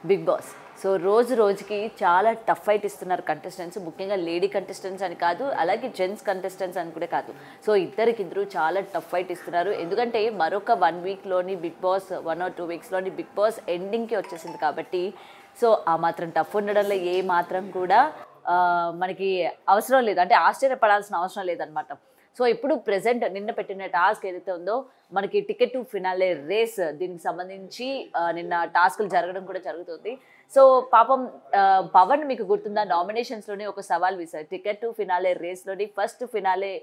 Big boss. So రోజు రోజుకి చాలా టఫ్ ఫైట్ ఇస్తున్నారు కంటెస్టెంట్స్. ముఖ్యంగా లేడీ కంటెస్టెంట్స్ అని కాదు, అలాగే జెంట్స్ కంటెస్టెంట్స్ అని కూడా కాదు. సో ఇద్దరికిద్దరు చాలా టఫ్ ఫైట్ ఇస్తున్నారు. ఎందుకంటే మరొక 1 వీక్లోని బిగ్ బాస్ 1 or 2 వీక్స్లోని బిగ్ బాస్ ఎండింగ్కి వచ్చేసింది కాబట్టి సో ఆ మాత్రం టఫ్ ఉండడంలో ఏ మాత్రం కూడా మనకి అవసరం లేదు, అంటే ఆశ్చర్యపడాల్సిన అవసరం లేదనమాట. సో ఇప్పుడు ప్రెజెంట్ నిన్న పెట్టిన టాస్క్ ఏదైతే ఉందో మనకి టికెట్ టు ఫినాలే రేస్, దీనికి సంబంధించి నిన్న టాస్క్లు జరగడం కూడా జరుగుతుంది. సో పాపం పవన్ మీకు గుర్తుందా, నామినేషన్స్లోనే ఒక సవాల్ వేశారు. టికెట్ టు ఫినాలే రేస్లోని ఫస్ట్ ఫినాలే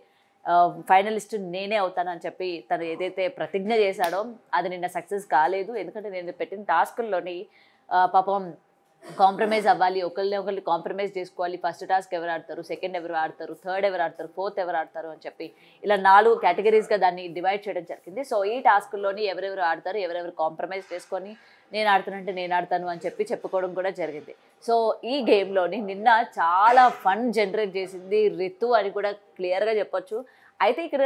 ఫైనలిస్ట్ నేనే అవుతానని చెప్పి తను ఏదైతే ప్రతిజ్ఞ చేశాడో అది నిన్న సక్సెస్ కాలేదు. ఎందుకంటే నేను పెట్టిన టాస్కుల్లోని పాపం కాంప్రమైజ్ అవ్వాలి, ఒకరిని కాంప్రమైజ్ చేసుకోవాలి. ఫస్ట్ టాస్క్ ఎవరు ఆడతారు, సెకండ్ ఎవరు ఆడతారు, థర్డ్ ఎవరు ఆడతారు, ఫోర్త్ ఎవరు ఆడతారు అని చెప్పి ఇలా 4 కేటగిరీస్గా దాన్ని డివైడ్ చేయడం జరిగింది. సో ఈ టాస్క్లోని ఎవరెవరు ఆడతారు, ఎవరెవరు కాంప్రమైజ్ చేసుకొని నేను ఆడుతానంటే నేను ఆడతాను అని చెప్పి చెప్పుకోవడం కూడా జరిగింది. సో ఈ గేమ్లోని నిన్న చాలా ఫన్ జనరేట్ చేసింది రితు అని కూడా క్లియర్గా చెప్పొచ్చు. అయితే ఇక్కడ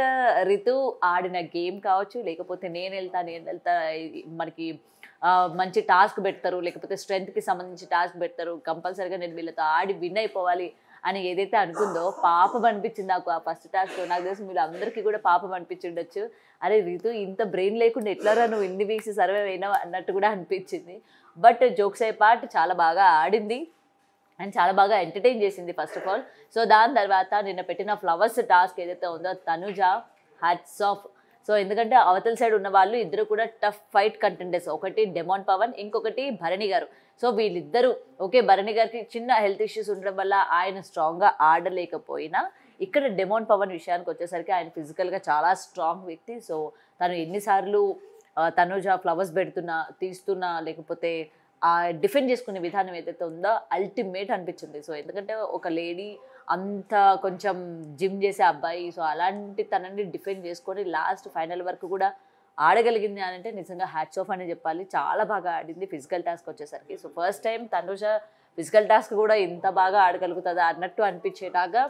రితు ఆడిన గేమ్ కావచ్చు, లేకపోతే నేను వెళ్తా మనకి మంచి టాస్క్ పెడతారు, లేకపోతే స్ట్రెంగ్త్కి సంబంధించి టాస్క్ పెడతారు, కంపల్సరీగా నేను వీళ్ళతో ఆడి విన్ అయిపోవాలి అని ఏదైతే అనుకుందో పాపం అనిపించింది నాకు ఆ ఫస్ట్ టాస్క్. నాకు తెలిసి మీరు అందరికీ కూడా పాపం అనిపించి ఉండొచ్చు. అరే రితు ఇంత బ్రెయిన్ లేకుండా ఎట్లరా నువ్వు ఇన్ని వీక్స్ సర్వే అయినావు అన్నట్టు కూడా అనిపించింది. బట్ జోక్స్ అయ్యే పార్ట్ చాలా బాగా ఆడింది అండ్ చాలా బాగా ఎంటర్టైన్ చేసింది ఫస్ట్ ఆఫ్ ఆల్. సో దాని తర్వాత నిన్న పెట్టిన ఫ్లవర్స్ టాస్క్ ఏదైతే ఉందో తనుజ హ్యాట్స్ ఆఫ్. సో ఎందుకంటే అవతల సైడ్ ఉన్న వాళ్ళు ఇద్దరు కూడా టఫ్ ఫైట్ కంటెండర్స్. ఒకటి డెమాన్ పవన్, ఇంకొకటి భరణి గారు. సో వీళ్ళిద్దరూ ఓకే, భరణి గారికి చిన్న హెల్త్ ఇష్యూస్ ఉండడం వల్ల ఆయన స్ట్రాంగ్గా ఆడలేకపోయినా ఇక్కడ డెమాన్ పవన్ విషయానికి వచ్చేసరికి ఆయన ఫిజికల్గా చాలా స్ట్రాంగ్ వ్యక్తి. సో తను ఎన్నిసార్లు తనుజ ఫ్లవర్స్ తీస్తున్నా లేకపోతే డిఫెండ్ చేసుకునే విధానం ఏదైతే ఉందో అల్టిమేట్ అనిపించింది. సో ఎందుకంటే ఒక లేడీ అంత కొంచెం జిమ్ చేసే అబ్బాయి, సో అలాంటి తనని డిఫెండ్ చేసుకొని లాస్ట్ ఫైనల్ వరకు కూడా ఆడగలిగింది అని అంటే నిజంగా హ్యాట్స్ ఆఫ్ అని చెప్పాలి. చాలా బాగా ఆడింది ఫిజికల్ టాస్క్ వచ్చేసరికి. So first time Tanuja physical task కూడా ఇంత బాగా ఆడగలుగుతుందా అన్నట్టు అనిపించేలాగా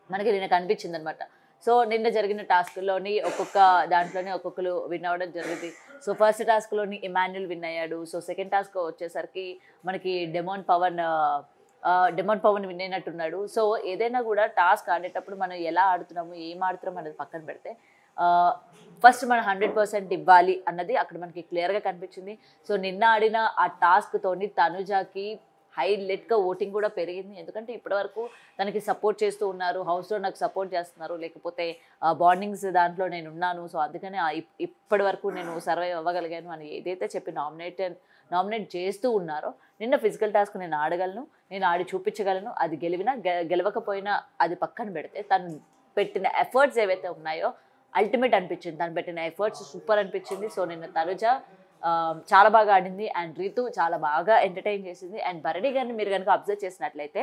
మనకి నిన్న కనిపించింది అనమాట. సో నిన్న జరిగిన టాస్క్లోని ఒక్కొక్క దాంట్లోనే ఒక్కొక్కరు విన్ అవ్వడం జరిగింది. సో ఫస్ట్ టాస్క్లోని ఇమాన్యుల్ విన్ అయ్యాడు. సో సెకండ్ టాస్క్ వచ్చేసరికి మనకి డెమాన్ పవన్ విన్ అయినట్టున్నాడు. సో ఏదైనా కూడా టాస్క్ ఆడేటప్పుడు మనం ఎలా ఆడుతున్నాము, ఏం ఆడుతున్నాం అనేది పక్కన పెడితే ఫస్ట్ మనం 100% ఇవ్వాలి అన్నది అక్కడ మనకి క్లియర్గా కనిపించింది. సో నిన్న ఆడిన ఆ టాస్క్తోని తనుజాకి హైలైట్గా ఓటింగ్ కూడా పెరిగింది. ఎందుకంటే ఇప్పటివరకు తనకి సపోర్ట్ చేస్తూ ఉన్నారు, హౌస్లో నాకు సపోర్ట్ చేస్తున్నారు, లేకపోతే బాండింగ్స్ దాంట్లో నేను ఉన్నాను, సో అందుకనే ఇప్పటి వరకు నేను సర్వైవ్ అవ్వగలిగాను అని ఏదైతే చెప్పి నామినేట్ చేస్తూ ఉన్నారో నిన్న ఫిజికల్ టాస్క్ నేను ఆడగలను, నేను ఆడి చూపించగలను, అది గెలవకపోయినా అది పక్కన పెడితే తను పెట్టిన ఎఫర్ట్స్ ఏవైతే ఉన్నాయో అల్టిమేట్ అనిపించింది. తను పెట్టిన ఎఫర్ట్స్ సూపర్ అనిపించింది. సో నిన్న తనుజ చాలా బాగా ఆడింది అండ్ రితు చాలా బాగా ఎంటర్టైన్ చేసింది. అండ్ భరణి గారిని మీరు కనుక అబ్జర్వ్ చేసినట్లయితే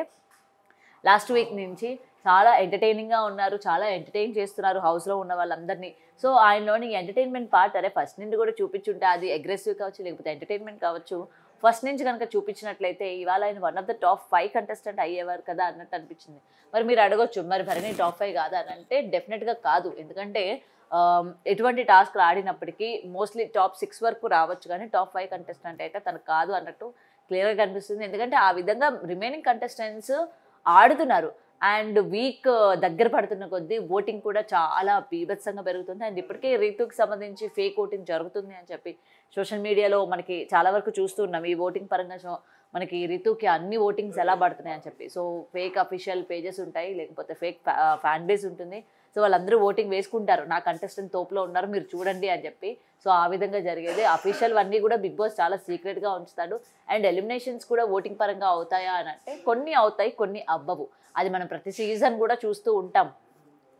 లాస్ట్ వీక్ నుంచి చాలా ఎంటర్టైనింగ్గా ఉన్నారు, చాలా ఎంటర్టైన్ చేస్తున్నారు హౌస్లో ఉన్న వాళ్ళందరినీ. సో ఆయనలోని ఎంటర్టైన్మెంట్ పార్ట్ అరే ఫస్ట్ నుండి కూడా చూపించుంటే అది అగ్రెసివ్ కావచ్చు, లేకపోతే ఎంటర్టైన్మెంట్ కావచ్చు, ఫస్ట్ నుంచి కనుక చూపించినట్లయితే ఇవాళ ఆయన one of the top 5 contestant అయ్యేవారు కదా అన్నట్టు అనిపించింది. మరి మీరు అడగొచ్చు మరి భరణి టాప్ 5 కాదా అని అంటే డెఫినెట్గా కాదు. ఎందుకంటే ఎటువంటి టాస్క్లు ఆడినప్పటికీ మోస్ట్లీ టాప్ 6 వరకు రావచ్చు, కానీ టాప్ 5 కంటెస్టెంట్ అయితే తనకు కాదు అన్నట్టు క్లియర్గా కనిపిస్తుంది. ఎందుకంటే ఆ విధంగా రిమైనింగ్ కంటెస్టెంట్స్ ఆడుతున్నారు అండ్ వీక్ దగ్గర పడుతున్న కొద్దీ ఓటింగ్ కూడా చాలా బీభత్సంగా పెరుగుతుంది. అండ్ ఇప్పటికే రీతుకి సంబంధించి ఫేక్ ఓటింగ్ జరుగుతుంది అని చెప్పి సోషల్ మీడియాలో మనకి చాలా వరకు చూస్తున్నాం. ఈ ఓటింగ్ పరంగా మనకి రితుకి అన్ని ఓటింగ్స్ ఎలా పడుతున్నాయి అని చెప్పి. సో ఫేక్ అఫీషియల్ పేజెస్ ఉంటాయి, లేకపోతే ఫేక్ ఫ్యాన్ బేస్ ఉంటుంది. సో వాళ్ళందరూ ఓటింగ్ వేసుకుంటారు, నా కంటెస్టెంట్ తోపులో ఉన్నారు మీరు చూడండి అని చెప్పి. సో ఆ విధంగా జరిగేది. అఫీషియల్ అన్నీ కూడా బిగ్ బాస్ చాలా సీక్రెట్గా ఉంచుతాడు. అండ్ ఎలిమినేషన్స్ కూడా ఓటింగ్ పరంగా అవుతాయా అని అంటే కొన్ని అవుతాయి, కొన్ని అవ్వవు. అది మనం ప్రతి సీజన్ కూడా చూస్తూ ఉంటాం.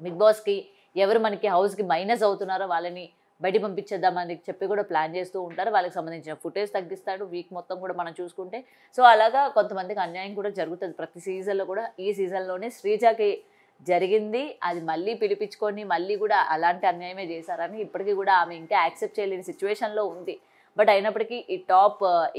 బిగ్ బాస్కి ఎవరు మనకి హౌస్కి మైనస్ అవుతున్నారో వాళ్ళని బయట పంపించేద్దామని చెప్పి కూడా ప్లాన్ చేస్తూ ఉంటారు. వాళ్ళకి సంబంధించిన ఫుటేజ్ తగ్గిస్తాడు వీక్ మొత్తం కూడా మనం చూసుకుంటే. సో అలాగా కొంతమందికి అన్యాయం కూడా జరుగుతుంది ప్రతి సీజన్లో కూడా. ఈ సీజన్లోనే శ్రీజాకి జరిగింది, అది మళ్ళీ పిలిపించుకొని మళ్ళీ కూడా అలాంటి అన్యాయమే చేశారని ఇప్పటికీ కూడా ఆమె ఇంకా యాక్సెప్ట్ చేయలేని సిచ్యువేషన్లో ఉంది. బట్ అయినప్పటికీ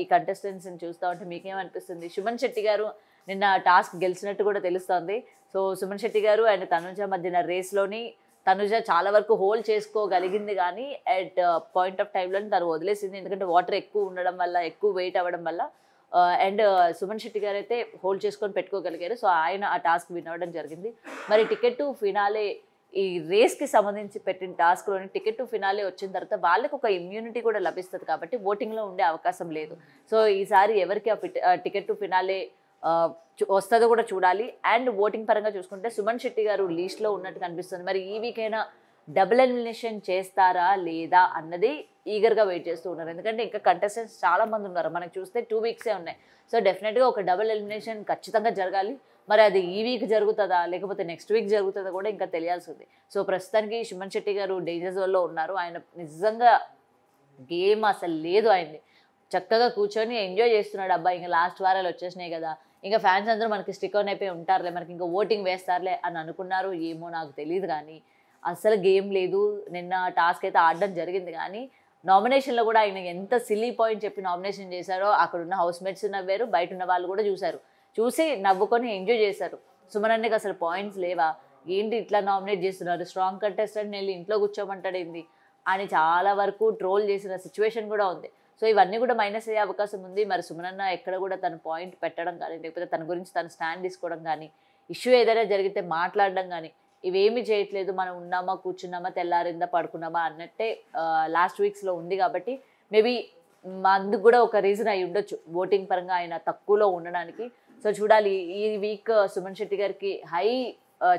ఈ కంటెస్టెంట్స్ని చూస్తూ ఉంటే మీకేమనిపిస్తుంది? సుమన్ శెట్టి గారు నిన్న టాస్క్ గెలిచినట్టు కూడా తెలుస్తోంది. సో సుమన్ శెట్టి గారు అండ్ తనుజ మధ్యన రేస్లోని తనుజ చాలా వరకు హోల్డ్ చేసుకోగలిగింది, కానీ అట్ పాయింట్ ఆఫ్ టైంలో తను వదిలేసింది. ఎందుకంటే వాటర్ ఎక్కువ ఉండడం వల్ల, ఎక్కువ వెయిట్ అవ్వడం వల్ల అండ్ సుమన్ శెట్టి గారు అయితే హోల్డ్ చేసుకొని పెట్టుకోగలిగారు. సో ఆయన ఆ టాస్క్ విన్ అవ్వడం జరిగింది. మరి టికెట్ టు ఫినాలే ఈ రేస్కి సంబంధించి పెట్టిన టాస్క్లోని టికెట్ టు ఫినాలే వచ్చిన తర్వాత వాళ్ళకి ఒక ఇమ్యూనిటీ కూడా లభిస్తుంది కాబట్టి ఓటింగ్లో ఉండే అవకాశం లేదు. సో ఈసారి ఎవరికి ఆ టికెట్ టు ఫినాలే వస్తుందో కూడా చూడాలి. అండ్ ఓటింగ్ పరంగా చూసుకుంటే సుమన్ శెట్టి గారు లీస్ట్లో ఉన్నట్టు కనిపిస్తుంది. మరి ఈ వీకైనా డబుల్ ఎలిమినేషన్ చేస్తారా లేదా అన్నది ఈగర్గా వెయిట్ చేస్తూ ఉన్నారు. ఎందుకంటే ఇంకా కంటెస్టెంట్స్ చాలా మంది ఉన్నారు. మనకు చూస్తే 2 వీక్సే ఉన్నాయి. సో డెఫినెట్గా ఒక డబుల్ ఎలిమినేషన్ ఖచ్చితంగా జరగాలి. మరి అది ఈ వీక్ జరుగుతుందా లేకపోతే నెక్స్ట్ వీక్ జరుగుతుందా కూడా ఇంకా తెలియాల్సి ఉంది. సో ప్రస్తుతానికి సుమన్ శెట్టి గారు డేంజర్ జోన్లో ఉన్నారు. ఆయన నిజంగా గేమ్ అసలు లేదు ఆయన్ని. చక్కగా కూర్చొని ఎంజాయ్ చేస్తున్నాడు. అబ్బాయి ఇంకా లాస్ట్ వారాలు వచ్చేసినాయి కదా, ఇంకా ఫ్యాన్స్ అందరూ మనకి స్టిక్ ఆన్ అయిపోయి ఉంటారులే, మనకి ఇంకా ఓటింగ్ వేస్తారులే అని అనుకున్నారు. ఏమో నాకు తెలియదు కానీ అసలు గేమ్ లేదు. నిన్న టాస్క్ అయితే ఆడడం జరిగింది కానీ నామినేషన్లో కూడా ఆయన ఎంత సిల్లీ పాయింట్ చెప్పి నామినేషన్ చేశారో అక్కడున్న హౌస్ మేట్స్ నవ్వారు, బయట ఉన్న వాళ్ళు కూడా చూసి నవ్వుకొని ఎంజాయ్ చేశారు. సుమన్ అన్నకి అసలు పాయింట్స్ లేవా, ఏంటి ఇట్లా నామినేట్ చేస్తున్నారు, స్ట్రాంగ్ కంటెస్టెంట్ వెళ్ళి ఇంట్లో కూర్చోమంటాడేంది అని చాలా వరకు ట్రోల్ చేసిన సిచ్యువేషన్ కూడా ఉంది. సో ఇవన్నీ కూడా మైనస్ అయ్యే అవకాశం ఉంది. మరి సుమన్ అన్న ఎక్కడ కూడా తన పాయింట్ పెట్టడం కానీ లేకపోతే తన గురించి తను స్టాండ్ తీసుకోవడం కానీ, ఇష్యూ ఏదైనా జరిగితే మాట్లాడడం కానీ ఇవేమీ చేయట్లేదు. మనం ఉన్నామా కూర్చున్నామా తెల్లారిందా పడుకున్నామా అన్నట్టే లాస్ట్ వీక్స్లో ఉంది. కాబట్టి మేబీ అందుకు కూడా ఒక రీజన్ అయి ఉండొచ్చు ఓటింగ్ పరంగా ఆయన తక్కువలో ఉండడానికి. సో చూడాలి ఈ వీక్ సుమన్ శెట్టి గారికి హై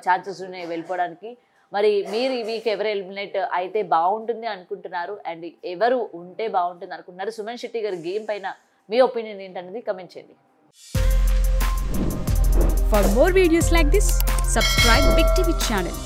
ఛాన్సెస్ ఉన్నాయి వెళ్ళిపోవడానికి. మరి మీరు ఈ వీక్ ఎవరు ఎలిమినేట్ అయితే బాగుంటుంది అనుకుంటున్నారు అండ్ ఎవరు ఉంటే బాగుంటుంది అనుకుంటున్నారు? సుమన్ శెట్టి గారి గేమ్ పైన మీ ఒపీనియన్ ఏంటనేది కమెంట్ చేయండి. For more videos like this, subscribe Big TV channel.